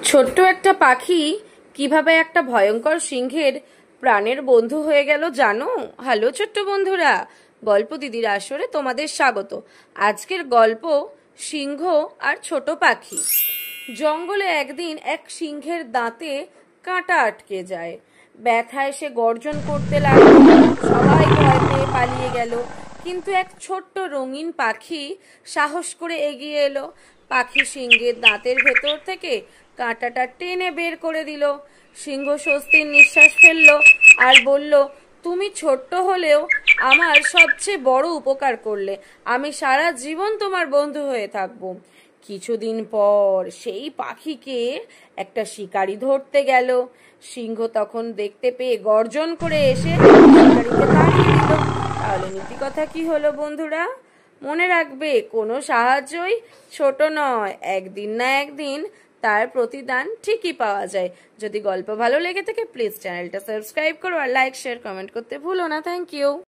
ছোট্ট একটা পাখি কিভাবে একটা ভয়ঙ্কর সিংহের প্রাণের বন্ধু হয়ে গেল জানো? হ্যালো ছোট্ট বন্ধুরা, গল্প দিদির আসরে তোমাদের স্বাগত। আজকের গল্প সিংহ আর ছোট পাখি। জঙ্গলে একদিন এক সিংহের দাঁতে কাঁটা আটকে যায়। ব্যথায় সে গর্জন করতে লাগলো। সবাই ভয় পেয়ে পালিয়ে গেল, কিন্তু এক ছোট্ট রঙিন পাখি সাহস করে এগিয়ে এলো। পাখি সিংহের দাঁতের ভেতর থেকে কাঁটাটা টেনে বের করে দিল। সিংহ স্বস্তির নিঃশ্বাস ফেললো আর বলল, তুমি ছোট্ট হলেও আমার সবচেয়ে বড় উপকার করলে। আমি সারা জীবন তোমার বন্ধু হয়ে থাকবো। কিছুদিন পর সেই পাখিকে একটা শিকারী ধরতে গেল। সিংহ তখন দেখতে পেয়ে গর্জন করে এসে শিকারীকে তাড়িয়ে দিল। তাহলে নীতি কথা কি হলো বন্ধুরা? মনে রাখবে, কোনো সাহায্যই ছোট নয়, একদিন না একদিন তার প্রতিদান ঠিকই পাওয়া যায়। যদি গল্প ভালো লেগে থাকে প্লিজ চ্যানেলটা সাবস্ক্রাইব করো আর লাইক শেয়ার কমেন্ট করতে ভুলো না। Thank you.